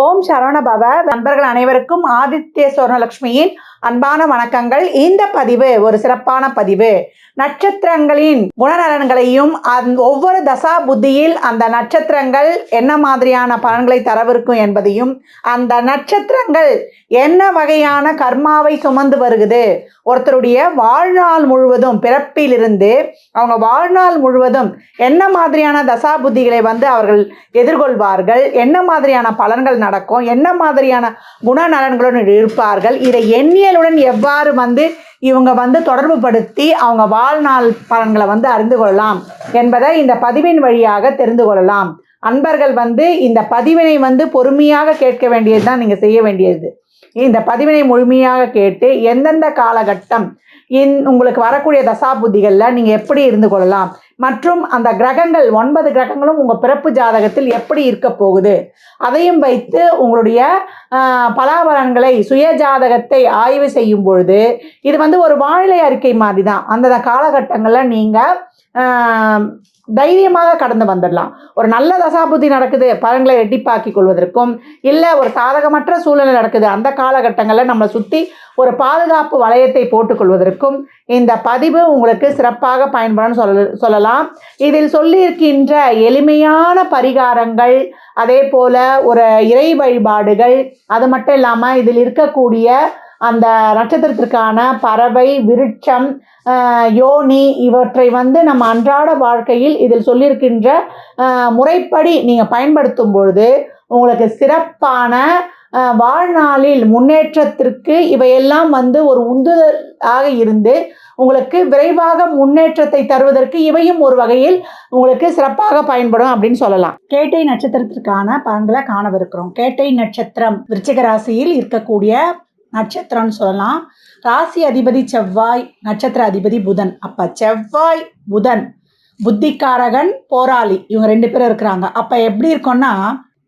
ஓம் சரவண பவ. நண்பர்கள் அனைவருக்கும் ஆதித்ய சொர்ணலட்சுமியின் அன்பான வணக்கங்கள். இந்த பதிவு ஒரு சிறப்பான பதிவு. நட்சத்திரங்களின் குணநலன்களையும் ஒவ்வொரு தசா புத்தியில் அந்த நட்சத்திரங்கள் என்ன மாதிரியான பலன்களை தரவிருக்கும் என்பதையும், அந்த நட்சத்திரங்கள் என்ன வகையான கர்மாவை சுமந்து வருகிறது, ஒருத்தருடைய வாழ்நாள் முழுவதும் பிறப்பிலிருந்து அவங்க வாழ்நாள் முழுவதும் என்ன மாதிரியான தசா புத்திகளை அவர்கள் எதிர்கொள்வார்கள், என்ன மாதிரியான பலன்கள் நடக்கும், என்ன மாதிரியான குணநலன்களுடன் இருப்பார்கள், இதை எண்ணியலுடன் எவ்வாறு இவங்க தொடர்பு படுத்தி அவங்க வாழ்நாள் பலன்களை அறிந்து கொள்ளலாம் என்பதை இந்த பதிவின் வழியாக தெரிந்து கொள்ளலாம். அன்பர்கள் இந்த பதிவினை பொறுமையாக கேட்க வேண்டியது தான் நீங்கள் செய்ய வேண்டியது. இந்த பதிவினை முழுமையாக கேட்டு எந்தெந்த காலகட்டம் உங்களுக்கு வரக்கூடிய தசாபுத்திகளில் நீங்கள் எப்படி இருந்து கொள்ளலாம், மற்றும் அந்த கிரகங்கள் 9 கிரகங்களும் உங்கள் பிறப்பு ஜாதகத்தில் எப்படி இருக்க போகுது, அதையும் வைத்து உங்களுடைய பலாபலன்களை சுய ஜாதகத்தை ஆய்வு செய்யும் பொழுது இது ஒரு வானிலை அறிக்கை மாதிரி தான். அந்த காலகட்டங்களில் நீங்கள் தைரியமாக கடந்து வந்துடலாம். ஒரு நல்ல தசாபுத்தி நடக்குது, பலன்களை ரெட்டிப்பாக்கிக் கொள்வதற்கும், இல்லை ஒரு சாதகமற்ற சூழ்நிலை நடக்குது, அந்த காலகட்டங்களில் நம்மளை சுற்றி ஒரு பாதுகாப்பு வளையத்தை போட்டுக்கொள்வதற்கும் இந்த பதிவு உங்களுக்கு சிறப்பாக பயன்படும் சொல்லலாம். இதில் சொல்லியிருக்கின்ற எளிமையான பரிகாரங்கள், அதே போல் ஒரு இறை வழிபாடுகள், அது மட்டும் இல்லாமல் இதில் இருக்கக்கூடிய அந்த நட்சத்திரத்திற்கான பறவை, விருட்சம், யோனி இவற்றை நம்ம அன்றாட வாழ்க்கையில் இதில் சொல்லியிருக்கின்ற முறைப்படி நீங்கள் பயன்படுத்தும் பொழுது உங்களுக்கு சிறப்பான வாழ்நாளில் முன்னேற்றத்திற்கு இவையெல்லாம் ஒரு உந்துதலாக இருந்து உங்களுக்கு விரைவாக முன்னேற்றத்தை தருவதற்கு இவையும் ஒரு வகையில் உங்களுக்கு சிறப்பாக பயன்படும் அப்படின்னு சொல்லலாம். கேட்டை நட்சத்திரத்திற்கான பலன்களை காணவிருக்கிறோம். கேட்டை நட்சத்திரம் விருச்சிக ராசியில் இருக்கக்கூடிய நட்சத்திரம்னு சொல்லலாம். ராசி அதிபதி செவ்வாய், நட்சத்திர அதிபதி புதன். அப்போ செவ்வாய் புதன் புத்திக்காரகன், போராளி, இவங்க 2 பேரும் இருக்கிறாங்க. அப்போ எப்படி இருக்கும்னா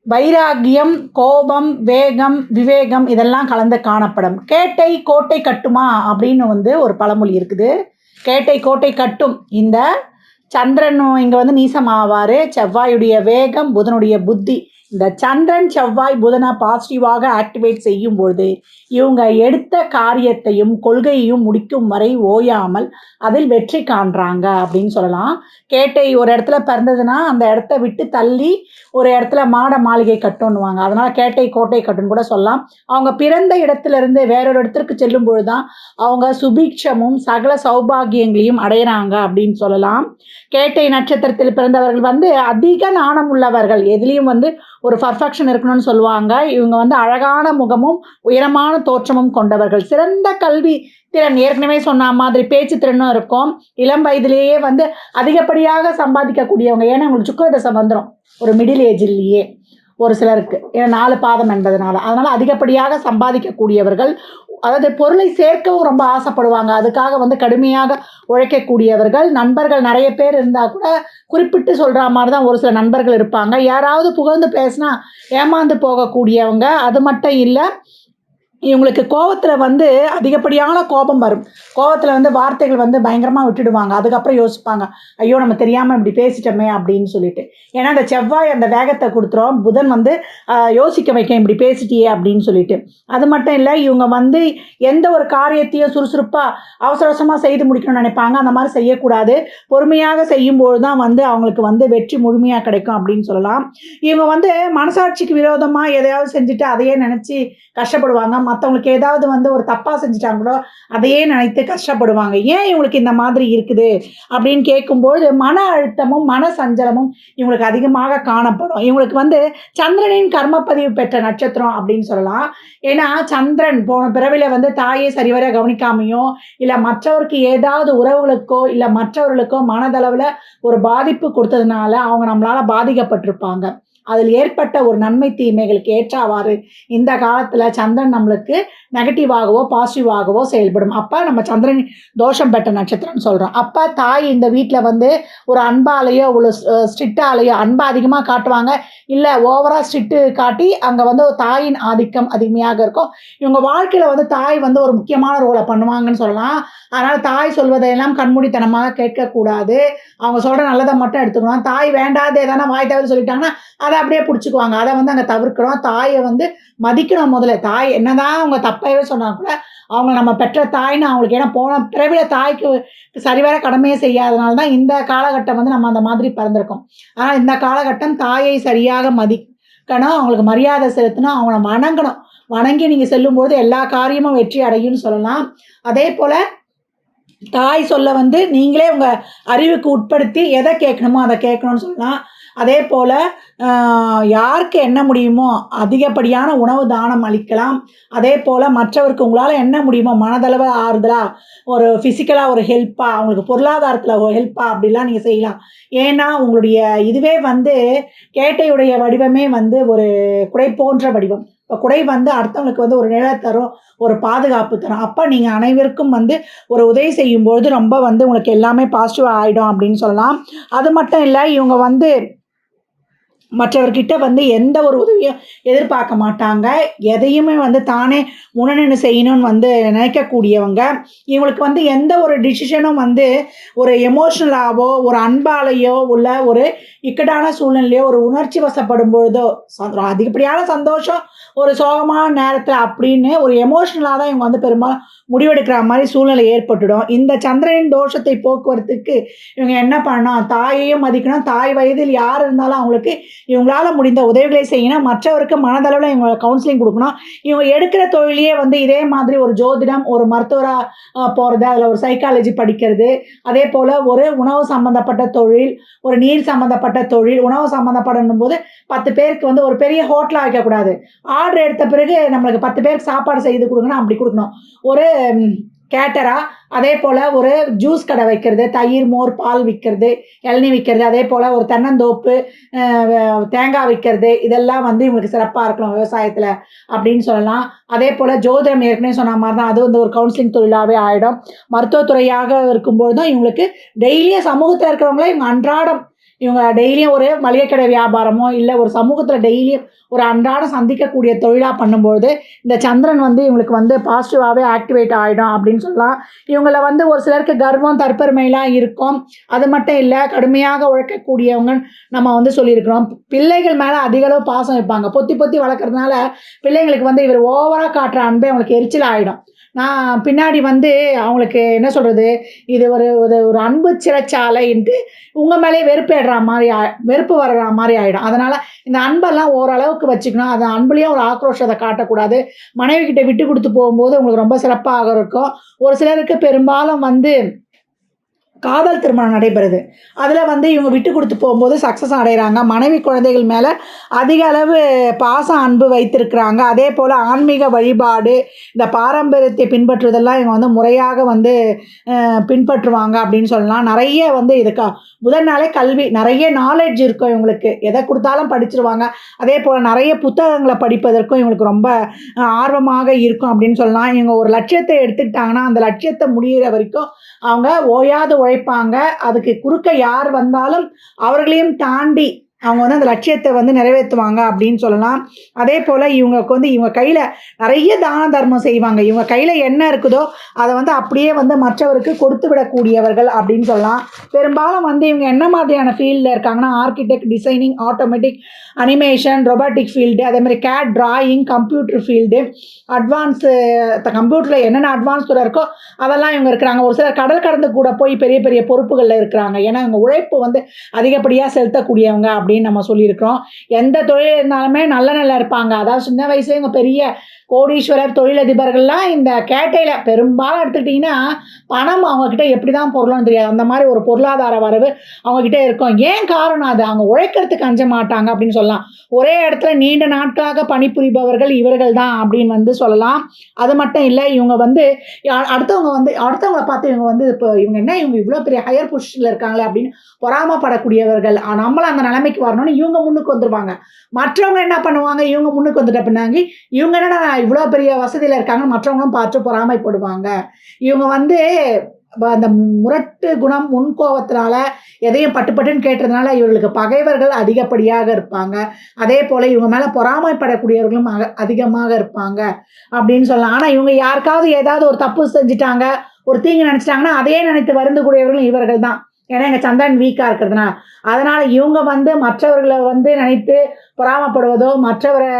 வைராகியம், கோபம், வேகம், விவேகம் இதெல்லாம் கலந்து காணப்படும். கேட்டை கோட்டை கட்டுமா அப்படின்னு ஒரு பழமொழி இருக்குது. கேட்டை கோட்டை கட்டும். இந்த சந்திரன் இங்கே நீசமாவார். செவ்வாயுடைய வேகம், புதனுடைய புத்தி. இந்த சந்திரன் செவ்வாய் புதனை பாசிட்டிவாக ஆக்டிவேட் செய்யும் பொழுது இவங்க எடுத்த காரியத்தையும் கொள்கையையும் முடிக்கும் வரை ஓயாமல் அதில் வெற்றி காண்றாங்க அப்படின்னு சொல்லலாம். கேட்டை ஒரு இடத்துல பிறந்ததுன்னா அந்த இடத்த விட்டு தள்ளி ஒரு இடத்துல மாட மாளிகை கட்டுன்னுவாங்க. அதனால் கேட்டை கோட்டை கட்டுன்னு கூட சொல்லலாம். அவங்க பிறந்த இடத்துலேருந்து வேறொரு இடத்திற்கு செல்லும் பொழுது தான் அவங்க சுபீட்சமும் சகல சௌபாகியங்களையும் அடையிறாங்க அப்படின்னு சொல்லலாம். கேட்டை நட்சத்திரத்தில் பிறந்தவர்கள் அதிக நாணம் உள்ளவர்கள். எதுலேயும் ஒரு பர்ஃபெக்ஷன் இருக்கணும்னு சொல்லுவாங்க. இவங்க அழகான முகமும் உயரமான தோற்றமும் கொண்டவர்கள். சிறந்த கல்வி திறன், ஏற்கனவே சொன்ன மாதிரி பேச்சு திறனும் இருக்கும். இளம் வயதிலேயே அதிகப்படியாக சம்பாதிக்கக்கூடியவங்க. ஏன்னா உங்களுக்கு சுக்கிரதசை வந்துடும் ஒரு மிடில் ஏஜ்லேயே ஒரு சிலருக்கு, ஏன்னா 4 பாதம் என்பதனால. அதனால் அதிகப்படியாக சம்பாதிக்கக்கூடியவர்கள், அதாவது பொருளை சேர்க்கவும் ரொம்ப ஆசைப்படுவாங்க. அதுக்காக கடுமையாக உழைக்கக்கூடியவர்கள். நண்பர்கள் நிறைய பேர் இருந்தால் கூட குறிப்பிட்டு சொல்கிற மாதிரி தான் ஒரு சில நண்பர்கள் இருப்பாங்க. யாராவது புகழ்ந்து பேசினா ஏமாந்து போகக்கூடியவங்க. அது மட்டும் இல்லை, இவங்களுக்கு கோபத்தில் அதிகப்படியான கோபம் வரும். கோபத்தில் வார்த்தைகள் பயங்கரமாக விட்டுடுவாங்க. அதுக்கப்புறம் யோசிப்பாங்க, ஐயோ நம்ம தெரியாமல் இப்படி பேசிட்டோமே அப்படின்னு சொல்லிட்டு. ஏன்னா அந்த செவ்வாய் அந்த வேகத்தை கொடுத்துரும். புதன் யோசிக்க வைக்க இப்படி பேசிட்டியே அப்படின்னு சொல்லிட்டு. அது மட்டும் இல்லை, இவங்க எந்த ஒரு காரியத்தையும் சுறுசுறுப்பாக அவசர அவசரமாக செய்து முடிக்கணும்னு நினைப்பாங்க. அந்த மாதிரி செய்யக்கூடாது. பொறுமையாக செய்யும்போது தான் அவங்களுக்கு வெற்றி முழுமையாக கிடைக்கும் அப்படின்னு சொல்லலாம். இவங்க மனசாட்சிக்கு விரோதமாக எதையாவது செஞ்சுட்டு அதையே நினச்சி கஷ்டப்படுவாங்க. மற்றவங்களுக்கு ஏதாவது ஒரு தப்பாக செஞ்சுட்டாங்களோ அதையே நினைத்து கஷ்டப்படுவாங்க. ஏன் இவங்களுக்கு இந்த மாதிரி இருக்குது அப்படின்னு கேட்கும்போது மன அழுத்தமும் மன சஞ்சலமும் இவங்களுக்கு அதிகமாக காணப்படும். இவங்களுக்கு சந்திரனின் கர்மப்பதிவு பெற்ற நட்சத்திரம் அப்படின்னு சொல்லலாம். ஏன்னா சந்திரன் போன பிறவில தாயை சரிவர கவனிக்காமையோ, இல்லை மற்றவருக்கு ஏதாவது உறவுகளுக்கோ இல்லை மற்றவர்களுக்கோ மனதளவில் ஒரு பாதிப்பு கொடுத்ததுனால அவங்க நம்மளால் பாதிக்கப்பட்டிருப்பாங்க. அதில் ஏற்பட்ட ஒரு நன்மை தீமைகளுக்கு ஏற்றவாறு இந்த காலத்தில் சந்திரன் நம்மளுக்கு நெகட்டிவாகவோ பாசிட்டிவாகவோ செயல்படும். அப்போ நம்ம சந்திரன் தோஷம் பெற்ற நட்சத்திரம்னு சொல்கிறோம். அப்போ தாய் இந்த வீட்டில் ஒரு அன்பாலேயோ ஒரு ஸ்ட்ரிக்டாலேயோ அன்பை அதிகமாக காட்டுவாங்க, இல்லை ஓவராக ஸ்ட்ரிக்ட்டு காட்டி அங்கே தாயின் ஆதிக்கம் அதிகமாக இருக்கும். இவங்க வாழ்க்கையில் தாய் ஒரு முக்கியமான ரோலை பண்ணுவாங்கன்னு சொல்லலாம். அதனால் தாய் சொல்வதையெல்லாம் கண்மூடித்தனமாக கேட்கக்கூடாது. அவங்க சொல்கிற நல்லதை மட்டும் எடுத்துக்கணும். தாய் வேண்டாத எதனா வாய் தவிர சொல்லிட்டாங்கன்னா அதை அதை அப்படியே பிடிச்சிக்குவாங்க. அதை வந்து அங்கே தவிர்க்கணும். தாயை வந்து மதிக்கணும் முதல்ல. தாய் என்னதான் அவங்க தப்பாகவே சொன்னா கூட அவங்க நம்ம பெற்ற தாய்ன்னு அவங்களுக்கு, ஏன்னா போன பிறவில தாய்க்கு சரிவர கடமையை செய்யாதனால தான் இந்த காலகட்டம் வந்து நம்ம அந்த மாதிரி பிறந்திருக்கோம். ஆனால் இந்த காலகட்டம் தாயை சரியாக மதிக்கணும், அவங்களுக்கு மரியாதை செலுத்தணும், அவங்கள வணங்கணும். வணங்கி நீங்கள் செல்லும்போது எல்லா காரியமும் வெற்றி அடையும்னு சொல்லலாம். அதே போல் தாய் சொல்ல வந்து நீங்களே உங்கள் அறிவுக்கு உட்படுத்தி எதை கேட்கணுமோ அதை கேட்கணும்னு சொல்லலாம். அதே போல் யாருக்கு என்ன முடியுமோ அதிகப்படியான உணவு தானம் அளிக்கலாம். அதே போல் மற்றவருக்கு உங்களால் என்ன முடியுமோ மனதளவு ஆறுதலாக, ஒரு ஃபிசிக்கலாக ஒரு ஹெல்ப்பாக, அவங்களுக்கு பொருளாதாரத்தில் ஒரு ஹெல்ப்பாக அப்படிலாம் நீங்கள் செய்யலாம். ஏன்னா உங்களுடைய இதுவே வந்து கேட்டையுடைய வடிவமே வந்து ஒரு குடை போன்ற வடிவம். இப்போ குடை வந்து அடுத்தவங்களுக்கு வந்து ஒரு நிழல் தரும், ஒரு பாதுகாப்பு தரும். அப்போ நீங்கள் அனைவருக்கும் வந்து ஒரு உதவி செய்யும்பொழுது ரொம்ப வந்து உங்களுக்கு எல்லாமே பாசிட்டிவாக ஆகிடும் அப்படின்னு சொல்லலாம். அது மட்டும் இல்லை, இவங்க வந்து மற்றவர்கிட்ட வந்து எந்த ஒரு உதவியும் எதிர்பார்க்க மாட்டாங்க. எதையுமே வந்து தானே முன்னணின்னு செய்யணும்னு வந்து நினைக்கக்கூடியவங்க. இவங்களுக்கு வந்து எந்த ஒரு டிசிஷனும் வந்து ஒரு எமோஷ்னலாவோ, ஒரு அன்பாலேயோ உள்ள ஒரு இக்கட்டான சூழ்நிலையோ, ஒரு உணர்ச்சி வசப்படும் பொழுதோ, அதிகப்படியான சந்தோஷம், ஒரு சோகமான நேரத்தில் அப்படின்னு ஒரு எமோஷ்னலாக தான் இவங்க வந்து பெரும்பாலும் முடிவெடுக்கிற மாதிரி சூழ்நிலை ஏற்பட்டுடும். இந்த சந்திரனின் தோஷத்தை போக்குவரத்துக்கு இவங்க என்ன பண்ணணும்? தாயையும் மதிக்கணும். தாய் வயதில் யார் இருந்தாலும் அவங்களுக்கு இவங்களால முடிந்த உதவிகளை செய்யணும். மற்றவருக்கு மனதளவில் இவங்க கவுன்சிலிங் கொடுக்கணும். இவங்க எடுக்கிற தொழிலையே வந்து இதே மாதிரி ஒரு ஜோதிடம், ஒரு மருத்துவராக போகிறது, அதில் ஒரு சைக்காலஜி படிக்கிறது, அதே போல் ஒரு உணவு சம்மந்தப்பட்ட தொழில், ஒரு நீர் சம்மந்தப்பட்ட தொழில், உணவு சம்மந்தப்படணும் போது 10 பேருக்கு வந்து ஒரு பெரிய ஹோட்டலாக வைக்கக்கூடாது. ஆர்டர் எடுத்த பிறகு நம்மளுக்கு 10 பேருக்கு சாப்பாடு செய்து கொடுக்கணும், அப்படி கொடுக்கணும். ஒரு கேட்டரா, அதே போல் ஒரு ஜூஸ் கடை வைக்கிறது, தயிர், மோர், பால் விற்கிறது, இளநீ விற்கிறது, அதே போல் ஒரு தென்னந்தோப்பு, தேங்காய் விற்கிறது, இதெல்லாம் வந்து இவங்களுக்கு சிறப்பாக இருக்கலாம் விவசாயத்தில் அப்படின்னு சொல்லலாம். அதே போல் ஜோதிடம் ஏற்கனவே சொன்ன மாதிரி தான், அது வந்து ஒரு கவுன்சிலிங் தொழிலாகவே ஆகிடும். மருத்துவத்துறையாக இருக்கும்போது தான் இவங்களுக்கு டெய்லியும் சமூகத்தில் இருக்கிறவங்கள இவங்க அன்றாடம் இவங்க டெய்லியும் ஒரு மளிகை கடை வியாபாரமோ, இல்லை ஒரு சமூகத்தில் டெய்லியும் ஒரு அன்றாடம் சந்திக்கக்கூடிய தொழிலாக பண்ணும்பொழுது இந்த சந்திரன் வந்து இவங்களுக்கு வந்து பாசிட்டிவாகவே ஆக்டிவேட் ஆகிடும் அப்படின்னு சொல்லலாம். இவங்கள வந்து ஒரு சிலருக்கு கர்வம், தற்பெருமைலாம் இருக்கும். அது மட்டும் இல்லை, கடுமையாக உழைக்கக்கூடியவங்க நம்ம வந்து சொல்லியிருக்கிறோம். பிள்ளைகள் மேலே அதிகளவு பாசம் வைப்பாங்க. பொத்தி பொத்தி வளர்க்குறதுனால பிள்ளைங்களுக்கு வந்து இவர் ஓவராக காட்டுற அன்பே அவங்களுக்கு எரிச்சல் ஆகிடும். நான் பின்னாடி வந்து அவங்களுக்கு என்ன சொல்கிறது, இது ஒரு ஒரு அன்பு சிறைச்சாலைன்ட்டு உங்கள் மேலேயே வெறுப்பு வர்ற மாதிரி ஆகிடும். அதனால் இந்த அன்பெல்லாம் ஓரளவுக்கு வச்சுக்கணும். அது அன்புலேயும் ஒரு ஆக்ரோஷத்தை காட்டக்கூடாது. மனைவி கிட்ட விட்டு கொடுத்து போகும்போது உங்களுக்கு ரொம்ப சிறப்பாக இருக்கும். ஒரு சிலருக்கு பெரும்பாலும் வந்து காதல் திருமணம் நடைபெறுது. அதில் வந்து இவங்க விட்டு கொடுத்து போகும்போது சக்ஸஸ் அடைகிறாங்க. மனைவி குழந்தைகள் மேலே அதிக அளவு பாசம், அன்பு வைத்திருக்கிறாங்க. அதே போல் ஆன்மீக வழிபாடு, இந்த பாரம்பரியத்தை பின்பற்றுவதெல்லாம் இவங்க வந்து முறையாக வந்து பின்பற்றுவாங்க அப்படின்னு சொல்லலாம். நிறைய வந்து இதுக்கு முதல் நாளே கல்வி, நிறைய நாலேட்ஜ் இருக்கும் இவங்களுக்கு. எதை கொடுத்தாலும் படிச்சிருவாங்க. அதே போல் நிறைய புத்தகங்களை படிப்பதற்கும் இவங்களுக்கு ரொம்ப ஆர்வமாக இருக்கும் அப்படின்னு சொல்லலாம். இவங்க ஒரு லட்சியத்தை எடுத்துக்கிட்டாங்கன்னா அந்த லட்சியத்தை முடிகிற வரைக்கும் அவங்க ஓயாது உழைப்பாங்க. அதுக்கு குறுக்க யார் வந்தாலும் அவர்களையும் தாண்டி அவங்க வந்து அந்த லட்சியத்தை வந்து நிறைவேற்றுவாங்க அப்படின்னு சொல்லலாம். அதே போல் இவங்களுக்கு வந்து இவங்க கையில் நிறைய தான தர்மம் செய்வாங்க. இவங்க கையில் என்ன இருக்குதோ அதை வந்து அப்படியே வந்து மற்றவருக்கு கொடுத்து விடக்கூடியவர்கள் அப்படின்னு சொல்லலாம். பெரும்பாலும் வந்து இவங்க என்ன மாதிரியான ஃபீல்டில் இருக்காங்கன்னா, architect, designing, automatic, animation, robotic field, அதேமாதிரி CAD, drawing, computer field, advance கம்ப்யூட்டரில் என்னென்ன அட்வான்ஸ் துறை இருக்கோ அதெல்லாம் இவங்க இருக்கிறாங்க. ஒரு சிலர் கடல் கடந்து கூட போய் பெரிய பெரிய பொறுப்புகளில் இருக்கிறாங்க. ஏன்னா இவங்க உழைப்பு வந்து அதிகப்படியாக செலுத்தக்கூடியவங்க அப்படின்னு நம்ம சொல்லியிருக்கிறோம். எந்த தொழில் இருந்தாலுமே நல்ல இருப்பாங்க. அதாவது சின்ன வயசுல இவங்க பெரிய கோடீஸ்வரர், தொழிலதிபர்கள்லாம் இந்த கேட்டையில் பெரும்பாலும் எடுத்துக்கிட்டிங்கன்னா பணம் அவங்கக்கிட்ட எப்படி தான் பொருள்னு தெரியாது. அந்த மாதிரி ஒரு பொருளாதார வரவு அவங்கக்கிட்ட இருக்கும். ஏன் காரணம் அது? அவங்க உழைக்கிறதுக்கு அஞ்ச மாட்டாங்க அப்படின்னு சொல்லலாம். ஒரே இடத்துல நீண்ட நாட்களாக பணிபுரிபவர்கள் இவர்கள் தான் அப்படின்னு வந்து சொல்லலாம். அது மட்டும் இல்லை, இவங்க வந்து அடுத்தவங்களை பார்த்து இவங்க வந்து இப்போ இவங்க என்ன இவங்க இவ்வளோ பெரிய ஹையர் பொசிஷனில் இருக்காங்களே அப்படின்னு பொறாமப்படக்கூடியவர்கள். நம்மளும் அந்த நிலைமைக்கு வரணும்னு இவங்க முன்னுக்கு வந்துருவாங்க. மற்றவங்க என்ன பண்ணுவாங்க, இவங்க முன்னுக்கு வந்துட்ட பின்னாங்க இவங்க என்னடா இவ்வளோ பெரிய வசதியில் இருக்காங்க மற்றவங்களும் பார்த்து பொறாமைப்படுவாங்க. இவங்க வந்து அந்த முரட்டு குணம், முன்கோபத்தினால எதையும் பட்டுன்னு கேட்டதுனால இவர்களுக்கு பகைவர்கள் அதிகப்படியாக இருப்பாங்க. அதே போல் இவங்க மேலே பொறாமைப்படக்கூடியவர்களும் அதிகமாக இருப்பாங்க அப்படின்னு சொல்லலாம். ஆனால் இவங்க யாருக்காவது ஏதாவது ஒரு தப்பு செஞ்சுட்டாங்க, ஒரு தீங்கு நினச்சிட்டாங்கன்னா அதையே நினைத்து வருந்தக்கூடியவர்களும் இவர்கள் தான். ஏன்னா எங்கள் சந்திரன் வீக்காக இருக்கிறதுனால. அதனால் இவங்க வந்து மற்றவர்களை வந்து நினைத்து பொறாமைப்படுவதோ, மற்றவரை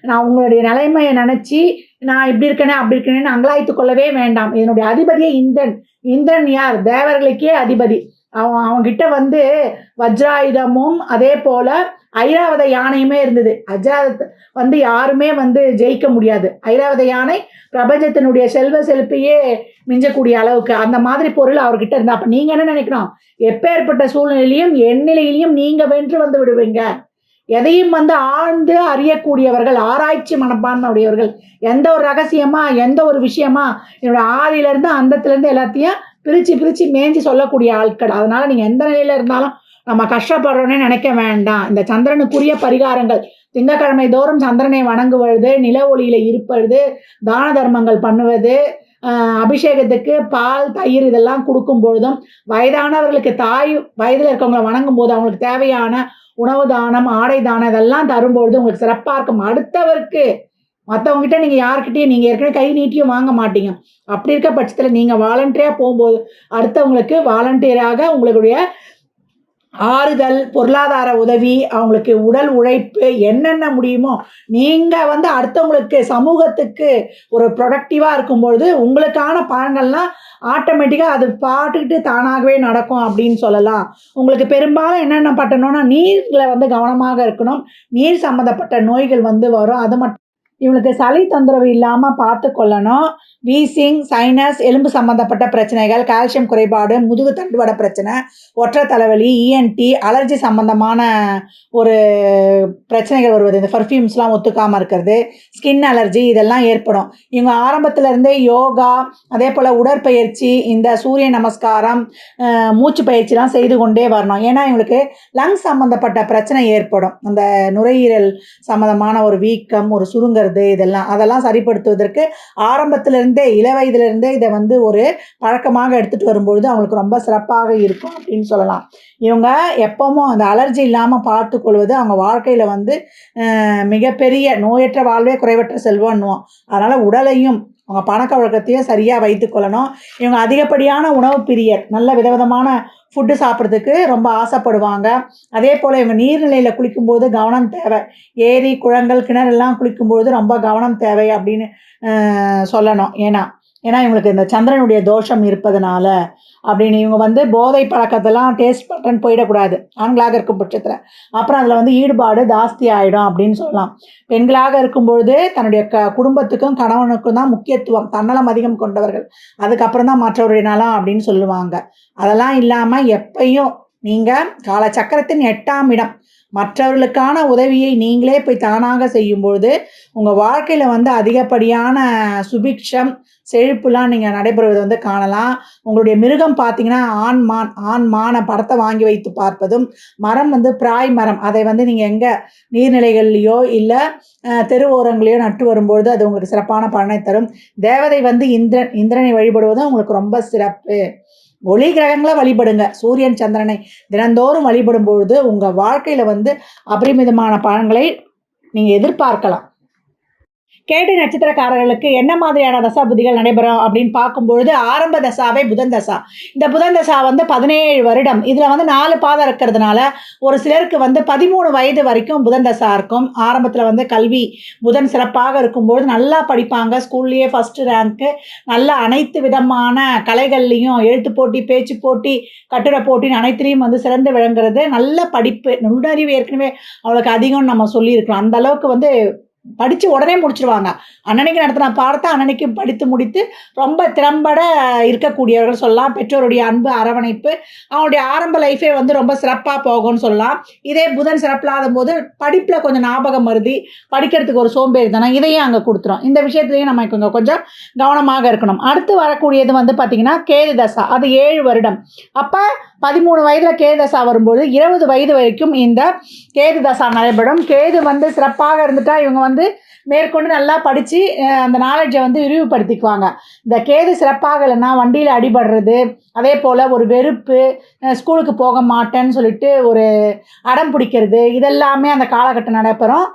நான் உங்களுடைய நிலைமையை நினச்சி நான் இப்படி இருக்கேனே, அப்படி இருக்கேனேன்னு அங்கலாய்த்து கொள்ளவே வேண்டாம். இதனுடைய அதிபதியே இந்திரன். இந்திரன் யார்? தேவர்களுக்கே அதிபதி. அவன்கிட்ட வந்து வஜ்ராயுதமும் அதே போல ஐராவத யானையுமே இருந்தது. வஜ்ராயுதத்தை வந்து யாருமே வந்து ஜெயிக்க முடியாது. ஐராவத யானை பிரபஞ்சத்தினுடைய செல்வ செழிப்பையே மிஞ்சக்கூடிய அளவுக்கு அந்த மாதிரி பொருள் அவர்கிட்ட இருந்தா. அப்ப நீங்க என்ன நினைக்கணும்? எப்பேற்பட்ட சூழ்நிலையிலும் எந்நிலையிலையும் நீங்க வென்று வந்து விடுவீங்க. எதையும் வந்து ஆழ்ந்து அறியக்கூடியவர்கள், ஆராய்ச்சி மனப்பான்மை உடையவர்கள். எந்த ஒரு ரகசியமா, எந்த ஒரு விஷயமா, என்னோட ஆதியிலேருந்து அந்தத்திலேருந்து எல்லாத்தையும் பிரிச்சு பிரிச்சு மேய்ஞ்சு சொல்லக்கூடிய ஆட்கள். அதனால நீங்க எந்த நிலையில இருந்தாலும் நம்ம கஷ்டப்படுறோன்னே நினைக்க வேண்டாம். இந்த சந்திரனுக்குரிய பரிகாரங்கள் திங்கட்கிழமை தோறும் சந்திரனை வணங்குவது, நில ஒளியில இருப்பது, தான தர்மங்கள் பண்ணுவது, அபிஷேகத்துக்கு பால், தயிர் இதெல்லாம் கொடுக்கும் பொழுதும், வயதானவர்களுக்கு தாய் வயதில் இருக்கவங்களை வணங்கும் போது அவங்களுக்கு தேவையான உணவு தானம், ஆடை தானம் இதெல்லாம் தரும்பொழுது உங்களுக்கு சிறப்பா இருக்கும். அடுத்தவருக்கு மத்தவங்ககிட்ட நீங்க யார்கிட்டயும் நீங்க ஏற்கனவே கை நீட்டியும் வாங்க மாட்டீங்க. அப்படி இருக்க பட்சத்தில நீங்க வாலண்டரியா போம்போது, அடுத்தவங்களுக்கு வாலண்டியராக உங்களுடைய ஆறுதல், பொருளாதார உதவி, அவங்களுக்கு உடல் உழைப்பு என்னென்ன முடியுமோ, நீங்க வந்து அடுத்தவங்களுக்கு சமூகத்துக்கு ஒரு ப்ரொடக்டிவா இருக்கும்பொழுது, உங்களுக்கான பலன்கள்லாம் ஆட்டோமேட்டிக்கா அது பாட்டுக்கிட்டு தானாகவே நடக்கும் அப்படின்னு சொல்லலாம். உங்களுக்கு பெரும்பாலும் என்னென்ன பண்ணணும்னா, நீர்ல வந்து கவனமாக இருக்கணும். நீர் சம்மந்தப்பட்ட நோய்கள் வந்து வரும். அது மட்டும் இவனுக்கு சளி தொந்தரவு இல்லாம பார்த்துக் கொள்ளணும். வீசிங், சைனஸ், எலும்பு சம்மந்தப்பட்ட பிரச்சனைகள், கால்சியம் குறைபாடு, முதுகு தண்டுவட பிரச்சனை, ஒற்றை தலைவலி, இஎன்டி, அலர்ஜி சம்மந்தமான ஒரு பிரச்சனைகள் வருவது. இந்த பெர்ஃப்யூம்ஸ்லாம் ஒத்துக்காம இருக்கிறது, ஸ்கின் அலர்ஜி இதெல்லாம் ஏற்படும். இவங்க ஆரம்பத்துல இருந்தே யோகா, அதே போல உடற்பயிற்சி, இந்த சூரிய நமஸ்காரம், மூச்சு பயிற்சிலாம் செய்து கொண்டே வரணும். ஏன்னா இவங்களுக்கு லங்ஸ் சம்மந்தப்பட்ட பிரச்சனை ஏற்படும். அந்த நுரையீரல் சம்மந்தமான ஒரு வீக்கம், ஒரு சுருங்குறது அதெல்லாம் சரிப்படுத்துவதற்கு ஆரம்பத்திலிருந்தே இளவயதிலிருந்தே இதை வந்து ஒரு பழக்கமாக எடுத்துட்டு வரும்பொழுது அவங்களுக்கு ரொம்ப சிறப்பாக இருக்கும் அப்படின்னு சொல்லலாம். இவங்க எப்பவும் அந்த அலர்ஜி இல்லாமல் பார்த்துக்கொள்வது அவங்க வாழ்க்கையில் வந்து மிகப்பெரிய நோயற்ற வாழ்வே குறைவற்ற செல்வம்னுவோம். அதனால் உடலையும் அவங்க பணக்க வழக்கத்தையும் சரியாக வைத்துக்கொள்ளணும். இவங்க அதிகப்படியான உணவு பிரியர், நல்ல விதவிதமான ஃபுட்டு சாப்பிட்றதுக்கு ரொம்ப ஆசைப்படுவாங்க. அதே போல் இவங்க நீர்நிலையில் குளிக்கும்போது கவனம் தேவை. ஏரி, குளங்கள், கிணறுலாம் குளிக்கும்போது ரொம்ப கவனம் தேவை அப்படின்னு சொல்லணும். ஏன்னா இவங்களுக்கு இந்த சந்திரனுடைய தோஷம் இருப்பதனால அப்படின்னு இவங்க வந்து போதை பழக்கத்தெல்லாம் டேஸ்ட் பண்ணுறேன்னு போயிடக்கூடாது ஆண்களாக இருக்கும் பட்சத்தில். அப்புறம் அதில் வந்து ஈடுபாடு ஜாஸ்தி ஆகிடும் அப்படின்னு சொல்லலாம். பெண்களாக இருக்கும்பொழுது தன்னுடைய குடும்பத்துக்கும் கணவனுக்கும் தான் முக்கியத்துவம், தன்னலம் அதிகம் கொண்டவர்கள், அதுக்கப்புறம் தான் மற்றவருடைய நலம் அப்படின்னு சொல்லுவாங்க. அதெல்லாம் இல்லாமல் எப்பையும் நீங்கள் காலச்சக்கரத்தின் 8ஆம் இடம் மற்றவர்களுக்கான உதவியை நீங்களே போய் தானாக செய்யும்பொழுது உங்கள் வாழ்க்கையில் வந்து அதிகப்படியான சுபிக்ஷம், செழிப்புலாம் நீங்கள் நடைபெறுவதை வந்து காணலாம். உங்களுடைய மிருகம் பார்த்தீங்கன்னா ஆண் மானை படத்தை வாங்கி வைத்து பார்ப்பதும், மரம் வந்து பிராய் மரம், அதை வந்து நீங்கள் எங்கே நீர்நிலைகள்லையோ இல்லை தெரு ஓரங்களையோ நட்டு வரும்பொழுது அது உங்களுக்கு சிறப்பான பலனை தரும். தேவதை வந்து இந்திரனை வழிபடுவதும் உங்களுக்கு ரொம்ப சிறப்பு. ஒளி கிரகங்களை வழிபடுங்க. சூரியன், சந்திரனை தினந்தோறும் வழிபடும் பொழுது உங்கள் வாழ்க்கையில் வந்து அபரிமிதமான பலன்களை நீங்கள் எதிர்பார்க்கலாம். கேட்டை நட்சத்திரக்காரர்களுக்கு என்ன மாதிரியான தசாபுதிகள் நடைபெறும் அப்படின்னு பார்க்கும்பொழுது, ஆரம்ப தசாவே புதன் தசா. இந்த புதன் தசா வந்து 17 வருடம். இதில் வந்து 4 பாதம் இருக்கிறதுனால ஒரு சிலருக்கு வந்து 13 வயது வரைக்கும் புதன் தசா இருக்கும். ஆரம்பத்தில் வந்து கல்வி புதன் சிறப்பாக இருக்கும்போது நல்லா படிப்பாங்க. ஸ்கூல்லேயே ஃபஸ்ட்டு ரேங்க்கு, நல்லா அனைத்து விதமான கலைகள்லையும் எழுத்து போட்டி, பேச்சு போட்டி, கட்டுரை போட்டின்னு அனைத்துலேயும் வந்து சிறந்து விளங்குறது. நல்ல படிப்பு, நுண்ணறிவு ஏற்கனவே அவளுக்கு அதிகம்னு நம்ம சொல்லியிருக்கிறோம். அந்த அளவுக்கு வந்து படித்து உடனே முடிச்சிருவாங்க. அன்னன்னைக்கு நடத்தின பாடத்தை அன்னன்னைக்கு படித்து முடித்து ரொம்ப திறம்பட இருக்கக்கூடியவர்கள் சொல்லலாம். பெற்றோருடைய அன்பு, அரவணைப்பு, அவங்களுடைய ஆரம்ப லைஃபே வந்து ரொம்ப சிறப்பாக போகும்னு சொல்லலாம். இதே புதன் சிறப்பில்லாத போது படிப்பில் கொஞ்சம் ஞாபகம் மருதி, படிக்கிறதுக்கு ஒரு சோம்பேறித்தனம் இதையும் அங்கே கொடுத்துரும். இந்த விஷயத்துலையும் நம்ம கொஞ்சம் கவனமாக இருக்கணும். அடுத்து வரக்கூடியது வந்து பார்த்திங்கன்னா கேது தசா. அது 7 வருடம். அப்போ 13 வயதில் கேது தசா வரும்போது 20 வயது வரைக்கும் இந்த கேது தசா நடைபெறும். கேது வந்து சிறப்பாக இருந்துட்டால் இவங்க வந்து மேற்கொண்டு நல்லா படித்து அந்த நாலேஜை வந்து விரிவுபடுத்திக்குவாங்க. இந்த கேது சிறப்பாக இல்லைன்னா வண்டியில் அடிபடுறது, அதே போல் ஒரு வெறுப்பு, ஸ்கூலுக்கு போக மாட்டேன்னு சொல்லிட்டு ஒரு அடம் பிடிக்கிறது, இதெல்லாமே அந்த காலகட்டம் நடைபெறும்.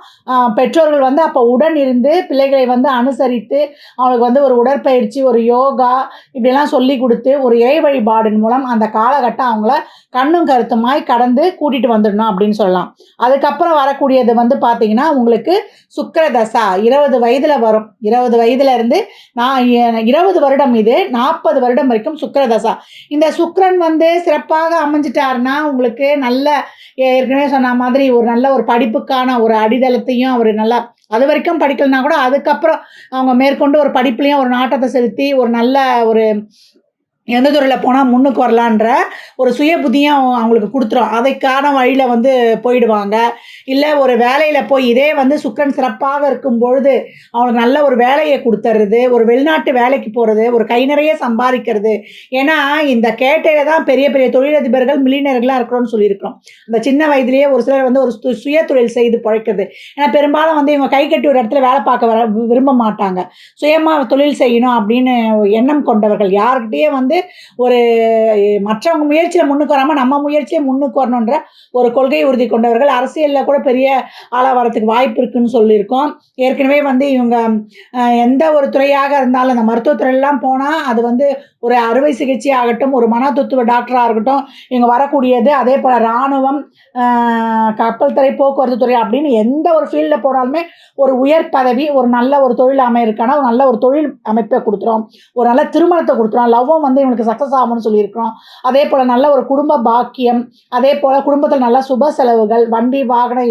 பெற்றோர்கள் வந்து அப்போ உடன் இருந்து பிள்ளைகளை வந்து அனுசரித்து அவங்களுக்கு வந்து ஒரு உடற்பயிற்சி, ஒரு யோகா இப்படிலாம் சொல்லி கொடுத்து ஒரு இறை வழிபாடின் மூலம் அந்த காலகட்டம் அவங்கள கண்ணும் கருத்துமாய் கடந்து கூட்டிகிட்டு வந்துடணும் அப்படின்னு சொல்லலாம். அதுக்கப்புறம் வரக்கூடியது வந்து பார்த்திங்கன்னா உங்களுக்கு சுக்கிர தசா 20 வயதில் வரும். 20 வயதுலேருந்து 20 வருடம், இது 40 வருடம் வரைக்கும் சுக்கிர தசா. இந்த சுக்கிரன் வந்து சிறப்பாக அமைஞ்சிட்டாருன்னா உங்களுக்கு நல்ல ஏற்கனவே சொன்ன மாதிரி ஒரு நல்ல ஒரு படிப்புக்கான ஒரு அடித்தளத்தையும் அவர் நல்லா, அது வரைக்கும் படிக்கலைன்னா கூட அதுக்கப்புறம் அவங்க மேற்கொண்டு ஒரு படிப்புலேயும் ஒரு நாட்டத்தை செலுத்தி ஒரு நல்ல ஒரு எந்த துறையில் போனால் முன்னுக்கு வரலான்ற ஒரு சுய புத்தியும் அவங்களுக்கு கொடுத்துரும். அதைக்கான வழியில் வந்து போயிடுவாங்க. இல்லை ஒரு வேலையில் போய் இதே வந்து சுக்கிரன் சிறப்பாக இருக்கும் பொழுது அவங்களுக்கு நல்ல ஒரு வேலையை கொடுத்துறது, ஒரு வெளிநாட்டு வேலைக்கு போகிறது, ஒரு கை நிறைய சம்பாதிக்கிறது. ஏன்னா இந்த கேட்டையில் தான் பெரிய பெரிய தொழிலதிபர்கள் மில்லியனர்களாக இருக்கிறோன்னு சொல்லியிருக்கிறோம். அந்த சின்ன வயதிலேயே ஒரு சிலர் வந்து ஒரு சுய தொழில் செய்து பிழைக்கிறது. ஏன்னா பெரும்பாலும் வந்து இவங்க கை கட்டி ஒரு இடத்துல வேலை பார்க்க விரும்ப மாட்டாங்க. சுயமாக தொழில் செய்யணும் அப்படின்னு எண்ணம் கொண்டவர்கள் யார்கிட்டயே வந்து ஒரு மற்றவங்க முயற்சியில் முன்னுக்கு வராமல் நம்ம முயற்சியை முன்னுக்கு வரணுன்ற ஒரு கொள்கை உறுதி கொண்டவர்கள். அரசியலில் கூட பெரிய ஆளாக வரத்துக்கு வாய்ப்பு இருக்குன்னு சொல்லியிருக்கோம். ஏற்கனவே வந்து இவங்க எந்த ஒரு துறையாக இருந்தாலும் அந்த மருத்துவத்துறையெல்லாம் போனால் அது வந்து ஒரு அறுவை சிகிச்சை ஆகட்டும், ஒரு மனோதத்துவ டாக்டராக இருக்கட்டும், இவங்க வரக்கூடியது. அதே போல் இராணுவம், கப்பல் துறை, போக்குவரத்து துறை அப்படின்னு எந்த ஒரு ஃபீல்டில் போனாலுமே ஒரு உயர் பதவி, ஒரு நல்ல ஒரு தொழில் அமையிருக்கான ஒரு நல்ல ஒரு தொழில் அமைப்பை கொடுத்துரும், ஒரு நல்ல திருமணத்தை கொடுத்துரும், லவ்வும் வந்து இவங்களுக்கு சக்ஸஸ் ஆகும்னு சொல்லியிருக்கிறோம். அதே போல் நல்ல ஒரு குடும்ப பாக்கியம், அதே போல் குடும்பத்தில் நல்ல சுப செலவுகள், வண்டி வாகன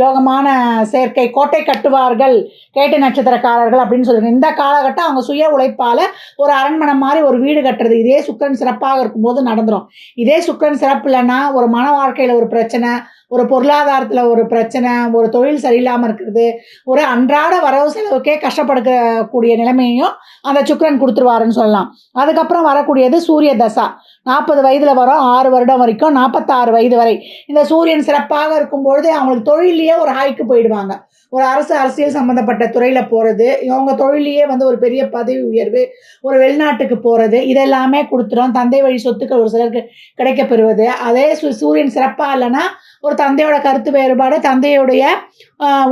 யோகமான சேர்க்கை, கோட்டை கட்டுவார்கள் கேட்டை நட்சத்திரக்காரர்கள் அப்படின்னு சொல்லுங்க. இந்த காலகட்டம் அவங்க சுய உழைப்பால் ஒரு அரண்மனை மாதிரி ஒரு வீடு கட்டுறது இதே சுக்கிரன் சிறப்பாக இருக்கும்போது நடந்துடும். இதே சுக்கிரன் சிறப்பு இல்லைன்னா ஒரு மன வாழ்க்கையில் ஒரு பிரச்சனை, ஒரு பொருளாதாரத்தில் ஒரு பிரச்சனை, ஒரு தொழில் சரியில்லாமல் இருக்கிறது, ஒரு அன்றாட வரவு செலவுக்கே கஷ்டப்படக்கூடிய நிலைமையும் அந்த சுக்கிரன் கொடுத்துருவாருன்னு சொல்லலாம். அதுக்கப்புறம் வரக்கூடியது சூரிய தசா. 40 வயதில் வரும், 6 வருடம் வரைக்கும், 46 வயது வரை. இந்த சூரியன் சிறப்பாக இருக்கும்பொழுது அவங்களுக்கு தொழிலையே ஒரு ஹைக்கு போயிடுவாங்க. ஒரு அரசியல் சம்மந்தப்பட்ட துறையில் போகிறது, இவங்க தொழிலையே வந்து ஒரு பெரிய பதவி உயர்வு, ஒரு வெளிநாட்டுக்கு போகிறது, இதெல்லாமே கொடுத்துரும். தந்தை வழி சொத்துக்கள் ஒரு சிலருக்கு கிடைக்கப்பெறுவது. அதே சூரியன் சிறப்பாக இல்லைன்னா ஒரு தந்தையோட கருத்து வேறுபாடு, தந்தையுடைய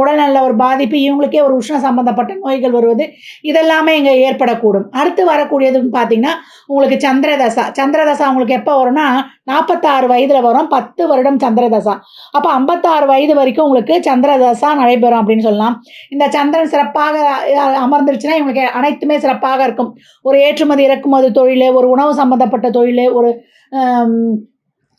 உடல்நல ஒரு பாதிப்பு, இவங்களுக்கே ஒரு உஷ்ண சம்பந்தப்பட்ட நோய்கள் வருவது, இதெல்லாமே இங்கே ஏற்படக்கூடும். அடுத்து வரக்கூடியதுன்னு பார்த்தீங்கன்னா உங்களுக்கு சந்திரதசா. சந்திரதசா உங்களுக்கு எப்போ வரும்னா 46 வயதில் வரும், 10 வருடம் சந்திரதசா. அப்போ 56 வயது வரைக்கும் உங்களுக்கு சந்திரதசா நடைபெறும் அப்படின்னு சொல்லலாம். இந்த சந்திரன் சிறப்பாக அமர்ந்துருச்சுன்னா இவங்களுக்கு அனைத்துமே சிறப்பாக இருக்கும். ஒரு ஏற்றுமதி இறக்குமதி தொழில், ஒரு உணவு சம்பந்தப்பட்ட தொழில், ஒரு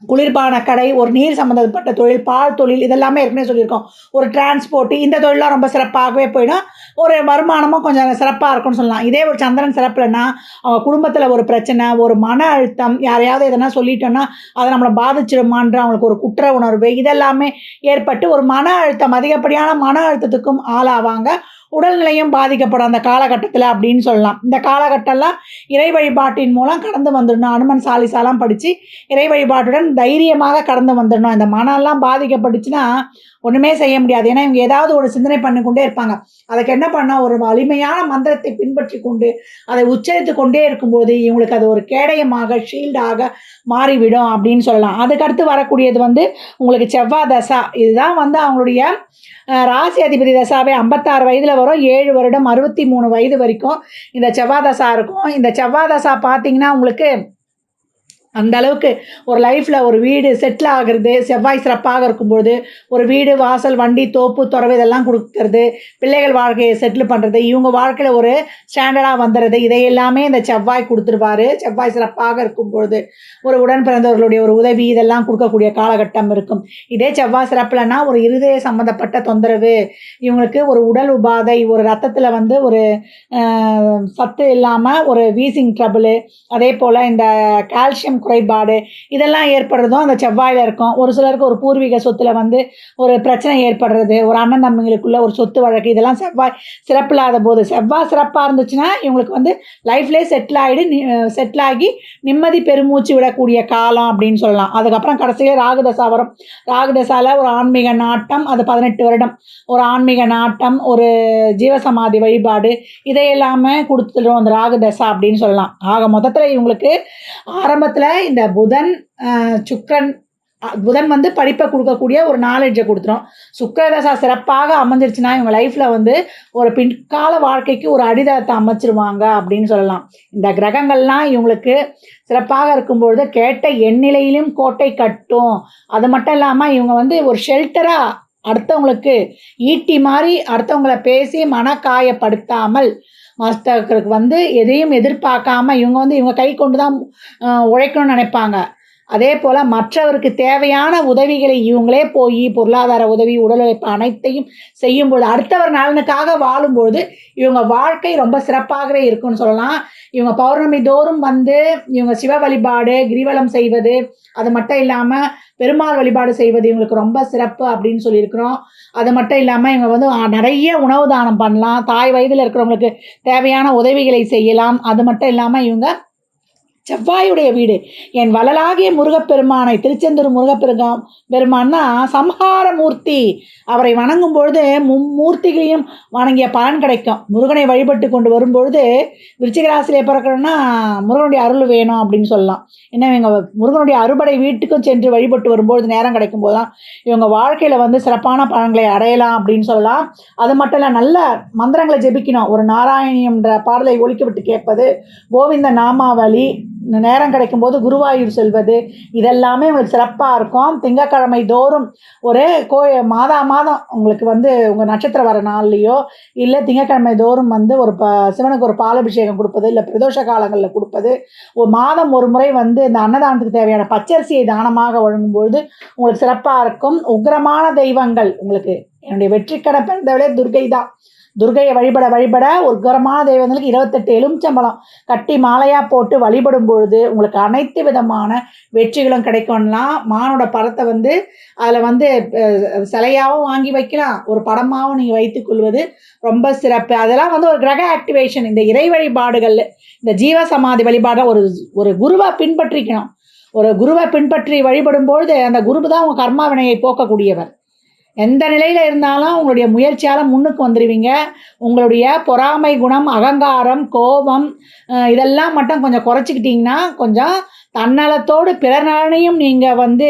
குளிர்பான கடை, ஒரு நீர் சம்மந்தப்பட்ட தொழில், பால் தொழில், இதெல்லாமே ஏற்கனவே சொல்லியிருக்கோம். ஒரு டிரான்ஸ்போர்ட்டு, இந்த தொழிலாம் ரொம்ப சிறப்பாகவே போயிடும். ஒரு வருமானமும் கொஞ்சம் சிறப்பாக இருக்கும்னு சொல்லலாம். இதே ஒரு சந்திரன் சிறப்புலன்னா அவங்க குடும்பத்தில் ஒரு பிரச்சனை, ஒரு மன அழுத்தம், யாரையாவது எதனா சொல்லிட்டோன்னா அதை நம்மளை பாதிச்சிடுமான்ற அவங்களுக்கு ஒரு குற்ற உணர்வு, இதெல்லாமே ஏற்பட்டு ஒரு மன அழுத்தம், அதிகப்படியான மன அழுத்தத்துக்கும் ஆளாவாங்க. உடல்நிலையும் பாதிக்கப்படும் அந்த காலகட்டத்தில் அப்படின்னு சொல்லலாம். இந்த காலகட்டம்லாம் இறை வழிபாட்டின் மூலம் கடந்து வந்துடணும். அனுமன் சாலிசாலாம் படித்து இறை வழிபாட்டுடன் தைரியமாக கடந்து வந்துடணும். இந்த மனம்லாம் பாதிக்கப்பட்டுச்சுன்னா ஒன்றுமே செய்ய முடியாது. ஏன்னா இவங்க ஏதாவது ஒரு சிந்தனை பண்ணிக்கொண்டே இருப்பாங்க. அதுக்கு என்ன பண்ணால் ஒரு வலிமையான மந்திரத்தை பின்பற்றி கொண்டு அதை உச்சரித்து கொண்டே இருக்கும்போது இவங்களுக்கு அது ஒரு கேடயமாக, ஷீல்டாக மாறிவிடும் அப்படின்னு சொல்லலாம். அதுக்கடுத்து வரக்கூடியது வந்து உங்களுக்கு செவ்வாய் தசா. இதுதான் வந்து அவங்களுடைய ராசி அதிபதி தசாவே 56 வயதில் வரும், 7 வருடம் 63 வயது வரைக்கும் இந்த செவ்வாய் தசா இருக்கும். இந்த செவ்வாய் தசா பார்த்தீங்கன்னா உங்களுக்கு அந்த அளவுக்கு ஒரு லைஃப்பில் ஒரு வீடு செட்டில் ஆகிறது, செவ்வாய் சிறப்பாக இருக்கும்போது ஒரு வீடு, வாசல், வண்டி, தோப்பு, துறவு இதெல்லாம் கொடுக்கறது, பிள்ளைகள் வாழ்க்கையை செட்டில் பண்ணுறது, இவங்க வாழ்க்கையில் ஒரு ஸ்டாண்டர்டாக வந்துடுறது, இதையெல்லாமே இந்த செவ்வாய் கொடுத்துருவாரு. செவ்வாய் சிறப்பாக இருக்கும்பொழுது ஒரு உடன் பிறந்தவர்களுடைய ஒரு உதவி இதெல்லாம் கொடுக்கக்கூடிய காலகட்டம் இருக்கும். இதே செவ்வாய் சிறப்புலன்னா ஒரு இருதய சம்மந்தப்பட்ட தொந்தரவு, இவங்களுக்கு ஒரு உடல் உபாதை, ஒரு ரத்தத்தில் வந்து ஒரு சத்து இல்லாமல் ஒரு வீசிங் ட்ரபிள், அதே போல் இந்த கால்சியம் குறைபாடு இதெல்லாம் ஏற்படுறதும் அந்த செவ்வாயில் இருக்கும். ஒரு சிலருக்கு ஒரு பூர்வீக சொத்தில் வந்து ஒரு பிரச்சனை ஏற்படுறது, ஒரு அண்ணன் தம்பிங்களுக்குள்ள ஒரு சொத்து வழக்கு, இதெல்லாம் செவ்வாய் சிறப்பில்லாத போது. செவ்வாய் சிறப்பாக இருந்துச்சுன்னா இவங்களுக்கு வந்து லைஃப்லேயே செட்டில் ஆகி நிம்மதி பெருமூச்சு விடக்கூடிய காலம் அப்படின்னு சொல்லலாம். அதுக்கப்புறம் கடைசியில் ராகுதசா வரும். ராகுதசாவில் ஒரு ஆன்மீக நாட்டம், அது 18 வருடம் ஒரு ஆன்மீக நாட்டம், ஒரு ஜீவசமாதி வழிபாடு, இதையெல்லாமே கொடுத்துடும் அந்த ராகுதசா அப்படின்னு சொல்லலாம். ஆக மொத்தத்தில் இவங்களுக்கு ஆரம்பத்தில் இந்த புதன், சுக்கிரன், புதன் வந்து படிப்பை கொடுக்கக்கூடிய ஒரு நாலேட்ஜை கொடுத்துரும். சுக்கிரதசா சிறப்பாக அமைஞ்சிருச்சுன்னா இவங்க லைஃப்பில் வந்து ஒரு பின்கால வாழ்க்கைக்கு ஒரு அடித்தளத்தை அமைச்சிருவாங்க அப்படின்னு சொல்லலாம். இந்த கிரகங்கள்லாம் இவங்களுக்கு சிறப்பாக இருக்கும்பொழுது கேட்ட எண்ணிலையிலும் கோட்டை கட்டும். அது மட்டும் இல்லாமல் இவங்க வந்து ஒரு ஷெல்டராக அடுத்தவங்களுக்கு ஈட்டி மாதிரி அடுத்தவங்கள பேசி மனக்காயப்படுத்தாமல் மற்றவர்களுக்கு வந்து எதையும் எதிர்பார்க்காம இவங்க வந்து இவங்க கை கொண்டு தான் உழைக்கணும்னு நினைப்பாங்க. அதே போல் மற்றவருக்கு தேவையான உதவிகளை இவங்களே போய் பொருளாதார உதவி, உடல் உழைப்பு அனைத்தையும் செய்யும்போது அடுத்தவர் நலனுக்காக வாழும்போது இவங்க வாழ்க்கை ரொம்ப சிறப்பாகவே இருக்குன்னு சொல்லலாம். இவங்க பௌர்ணமி தோறும் வந்து இவங்க சிவ வழிபாடு, கிரிவலம் செய்வது, அது மட்டும் இல்லாமல் பெருமாள் வழிபாடு செய்வது இவங்களுக்கு ரொம்ப சிறப்பு அப்படின்னு சொல்லியிருக்கிறோம். அது மட்டும் இல்லாமல் இவங்க வந்து நிறைய உணவு தானம் பண்ணலாம். தாய் வயதில் இருக்கிறவங்களுக்கு தேவையான உதவிகளை செய்யலாம். அது மட்டும் இல்லாமல் இவங்க செவ்வாயுடைய வீடு என் வள்ளலாகிய முருகப்பெருமானை திருச்செந்தூர் பெருமான்னா சம்ஹார மூர்த்தி. அவரை வணங்கும் பொழுது மும்மூர்த்திகளையும் வணங்கிய பலன் கிடைக்கும். முருகனை வழிபட்டு கொண்டு வரும்பொழுது விருச்சிக ராசியிலே பிறக்கணும்னா முருகனுடைய அருள் வேணும் அப்படின்னு சொல்லலாம். ஏன்னா இவங்க முருகனுடைய அறுபடை வீட்டுக்கும் சென்று வழிபட்டு வரும்பொழுது நேரம் கிடைக்கும் போது தான் இவங்க வாழ்க்கையில் வந்து சிறப்பான பலன்களை அடையலாம் அப்படின்னு சொல்லலாம். அது மட்டும் இல்லை, நல்ல மந்திரங்களை ஜெபிக்கணும். ஒரு நாராயணியம்ன்ற பாடலை ஒலிக்க விட்டு கேட்பது, கோவிந்த நாமாவளி, நேரம் கிடைக்கும்போது குருவாயூர் செல்வது, இதெல்லாமே உங்களுக்கு சிறப்பாக இருக்கும். திங்கட்கிழமை தோறும் ஒரு மாதம் உங்களுக்கு வந்து உங்கள் நட்சத்திரம் வர நாள்லையோ இல்லை திங்கட்கிழமை தோறும் வந்து ஒரு சிவனுக்கு ஒரு பாலபிஷேகம் கொடுப்பது, இல்லை பிரதோஷ காலங்களில் கொடுப்பது, ஒரு மாதம் ஒரு முறை வந்து இந்த அன்னதானத்துக்கு தேவையான பச்சரிசியை தானமாக வழங்கும்பொழுது உங்களுக்கு சிறப்பாக இருக்கும். உக்கிரமான தெய்வங்கள் உங்களுக்கு என்னுடைய வெற்றிக்கடை பிறந்தவளே துர்கை தான். துர்கையை வழிபட ஒரு உக்கிரமான தெய்வங்களுக்கு 28 எலுமிச்சம்பழம் கட்டி மாலையாக போட்டு வழிபடும் பொழுது உங்களுக்கு அனைத்து விதமான வெற்றிகளும் கிடைக்கும்லாம். மானோட படத்தை வந்து அதில் வந்து சிலையாகவும் வாங்கி வைக்கலாம், ஒரு படமாகவும் நீங்கள் வைத்துக்கொள்வது ரொம்ப சிறப்பு. அதெல்லாம் வந்து ஒரு கிரக ஆக்டிவேஷன். இந்த இறை வழிபாடுகள், இந்த ஜீவ சமாதி வழிபாடை ஒரு குருவை பின்பற்றிக்கணும். ஒரு குருவை பின்பற்றி வழிபடும்பொழுது அந்த குரு தான் உங்கள் கர்மா வினையை போக்கக்கூடியவர். எந்த நிலையில் இருந்தாலும் உங்களுடைய முயற்சியால் முன்னுக்கு வந்துடுவீங்க. உங்களுடைய பொறாமை குணம், அகங்காரம், கோபம் இதெல்லாம் மட்டும் கொஞ்சம் குறைச்சிக்கிட்டிங்கன்னா கொஞ்சம் தன்னலத்தோடு பிறர் நலனையும் நீங்கள் வந்து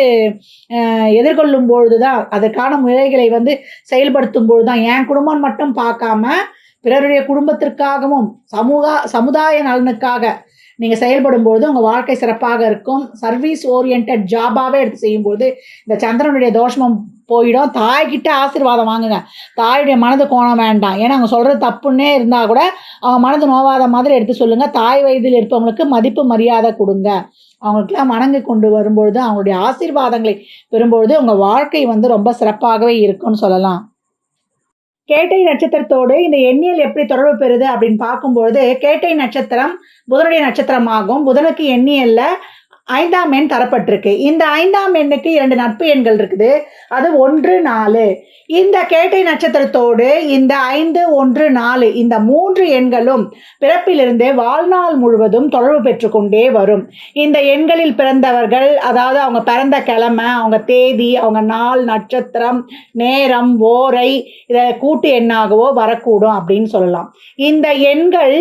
எதிர்கொள்ளும் பொழுது தான், அதுக்கான முறைகளை வந்து செயல்படுத்தும் பொழுது தான், என் குடும்பம் மட்டும் பார்க்காம பிறருடைய குடும்பத்திற்காகவும் சமுதாய நலனுக்காக நீங்கள் செயல்படும்போது உங்கள் வாழ்க்கை சிறப்பாக இருக்கும். சர்வீஸ் ஓரியன்ட் ஜாபாகவே எடுத்து செய்யும்போது இந்த சந்திரனுடைய தோஷமும் போயிடும். தாய்கிட்ட ஆசீர்வாதம் வாங்குங்க. தாயுடைய மனது கோணம் வேண்டாம். ஏன்னா அவங்க சொல்கிறது தப்புன்னே இருந்தால் கூட அவங்க மனது நோவாத மாதிரி எடுத்து சொல்லுங்கள். தாய் வயதில் இருப்பவங்களுக்கு மதிப்பு மரியாதை கொடுங்க. அவங்களுக்கெல்லாம் வணங்கி கொண்டு வரும்பொழுது அவங்களுடைய ஆசீர்வாதங்களை பெறும்பொழுது உங்கள் வாழ்க்கை வந்து ரொம்ப சிறப்பாகவே இருக்குன்னு சொல்லலாம். கேட்டை நட்சத்திரத்தோடு இந்த எண்ணியல் எப்படி தொடர்பு பெறுது அப்படின்னு பார்க்கும்பொழுது, கேட்டை நட்சத்திரம் புதனுடைய நட்சத்திரமாகும். புதனுக்கு எண்ணியல்ல 5ஆம் எண் தரப்பட்டிருக்கு. இந்த 5ஆம் எண்ணுக்கு 2 நட்பு எண்கள் இருக்குது. அது 1, 4. இந்த கேட்டை நட்சத்திரத்தோடு இந்த 5, 1, 4 இந்த 3 எண்களும் பிறப்பிலிருந்தே வாழ்நாள் முழுவதும் தொடர்பு பெற்றுக்கொண்டே வரும். இந்த எண்களில் பிறந்தவர்கள், அதாவது அவங்க பிறந்த கிழமை, அவங்க தேதி, அவங்க நாள், நட்சத்திரம், நேரம், ஓரை இதை கூட்டு எண்ணாகவோ வரக்கூடும் அப்படின்னு சொல்லலாம். இந்த எண்கள்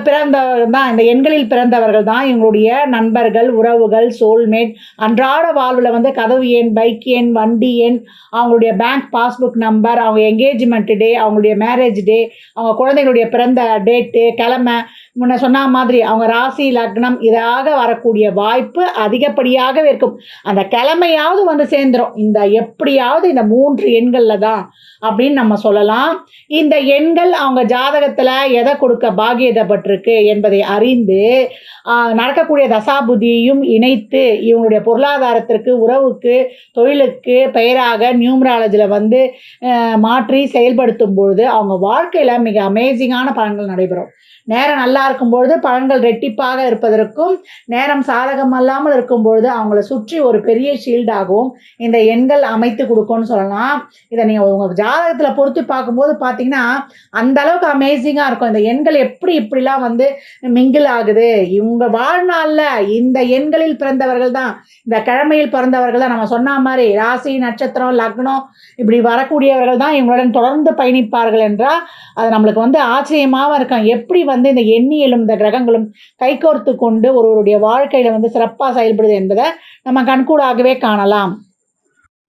பிறந்தவர்கள் தான், இந்த எண்களில் பிறந்தவர்கள் தான் இவங்களுடைய நண்பர்கள், உறவுகள், சோல்மேட், அன்றாட வாழ்வில் வந்து கதவு எண், பைக் எண், வண்டி எண், அவங்களுடைய பேங்க் பாஸ்புக் நம்பர், அவங்க என்கேஜ்மெண்ட் டே, அவங்களுடைய மேரேஜ் டே, அவங்க குழந்தைகளுடைய பிறந்த டேட்டு, கிழமை, முன்ன சொன்ன மாதிரி அவங்க ராசி லக்னம் இதாக வரக்கூடிய வாய்ப்பு அதிகப்படியாகவே இருக்கும். அந்த கிழமையாவது வந்து சேர்ந்துடும். இந்த எப்படியாவது இந்த 3 எண்களில் தான் அப்படின்னு நம்ம சொல்லலாம். இந்த எண்கள் அவங்க ஜாதகத்தில் எதை கொடுக்க பாக்கியதப்பட்டிருக்கு என்பதை அறிந்து நடக்கக்கூடிய தசாபுதியையும் இணைத்து இவங்களுடைய பொருளாதாரத்திற்கு, உறவுக்கு, தொழிலுக்கு பெயராக நியூமராலஜியில் வந்து மாற்றி செயல்படுத்தும் பொழுது அவங்க வாழ்க்கையில் மிக அமேசிங்கான பலன்கள் நடைபெறும். நேரம் நல்லா இருக்கும்பொழுது பலன்கள் ரெட்டிப்பாக இருப்பதற்கும், நேரம் சாதகம் அல்லாமல் இருக்கும்பொழுது அவங்கள சுற்றி ஒரு பெரிய ஷீல்டாகவும் இந்த எண்கள் அமைத்து கொடுக்கும்னு சொல்லலாம். இதை நீங்கள் உங்கள் ஜாதகத்தில் பொறுத்து பார்க்கும்போது பார்த்தீங்கன்னா அந்த அளவுக்கு அமேசிங்காக இருக்கும். இந்த எண்கள் இப்படிலாம் வந்து மிங்கிள் ஆகுது. இவங்க வாழ்நாளில் இந்த எண்களில் பிறந்தவர்கள் தான், இந்த கிழமையில் பிறந்தவர்கள் தான், நம்ம சொன்ன மாதிரி ராசி, நட்சத்திரம், லக்னம் இப்படி வரக்கூடியவர்கள் தான் இவங்களுடன் தொடர்ந்து பயணிப்பார்கள் என்றால் அது நம்மளுக்கு வந்து ஆச்சரியமாக இருக்கும். எப்படி வந்து இந்த எண்ணி எண்ணியலும் இந்த கிரகங்களும் கைகோர்த்து கொண்டு ஒருவருடைய வாழ்க்கையில வந்து சிறப்பா செயல்படுது என்பதை நம்ம கண்கூடாகவே காணலாம்.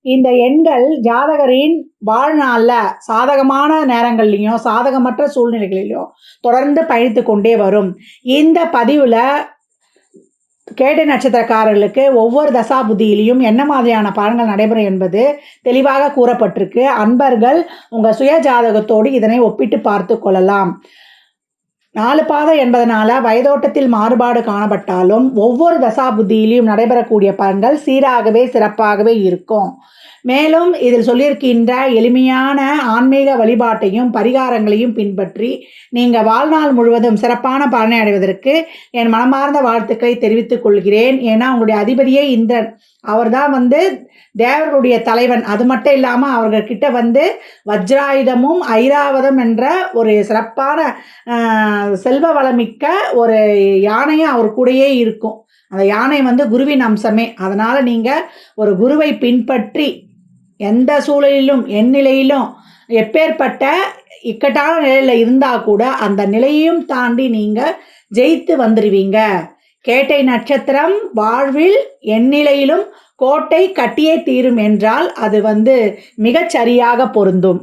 இந்த எண்கள் ஜாதகரின் வாழ்நாள்ல சாதகமான நேரங்கள்லயும், சாதகமற்ற சூழ்நிலைகளிலும் தொடர்ந்து பயணித்துக் கொண்டே வரும். இந்த பதிவுல கேட்டை நட்சத்திரக்காரர்களுக்கு ஒவ்வொரு தசாபுத்தியிலும் என்ன மாதிரியான பலன்கள் நடைபெறும் என்பது தெளிவாக கூறப்பட்டிருக்கு. அன்பர்கள் உங்க சுய ஜாதகத்தோடு இதனை ஒப்பிட்டு பார்த்து கொள்ளலாம். 4 பாதம் என்பதனால வயதோட்டத்தில் மாறுபாடு காணப்பட்டாலும் ஒவ்வொரு தசாபுத்தியிலும் நடைபெறக்கூடிய பலன்கள் சீராகவே சிறப்பாகவே இருக்கும். மேலும் இதில் சொல்லியிருக்கின்ற எளிமையான ஆன்மீக வழிபாட்டையும் பரிகாரங்களையும் பின்பற்றி நீங்கள் வாழ்நாள் முழுவதும் சிறப்பான பலனை அடைவதற்கு என் மனமார்ந்த வாழ்த்துக்களை தெரிவித்துக் கொள்கிறேன். ஏன்னா உங்களுடைய அதிபதியே இந்திரன், அவர் தான் வந்து தேவர்களுடைய தலைவன். அது மட்டும் இல்லாமல் அவர்கிட்ட வந்து வஜ்ராயுதமும் ஐராவதம் என்ற ஒரு சிறப்பான செல்வ வளமிக்க ஒரு யானையும் அவர் கூடயே இருக்கும். அந்த யானை வந்து குருவின் அம்சமே. அதனால் நீங்கள் ஒரு குருவை பின்பற்றி எந்த சூழலிலும் எந்நிலையிலும் எப்பேற்பட்ட இக்கட்டான நிலையில் இருந்தால் கூட அந்த நிலையையும் தாண்டி நீங்கள் ஜெயித்து வந்துடுவீங்க. கேட்டை நட்சத்திரம் வாழ்வில் எந்நிலையிலும் கோட்டை கட்டியே தீரும் என்றால் அது வந்து மிகச்சரியாக பொருந்தும்.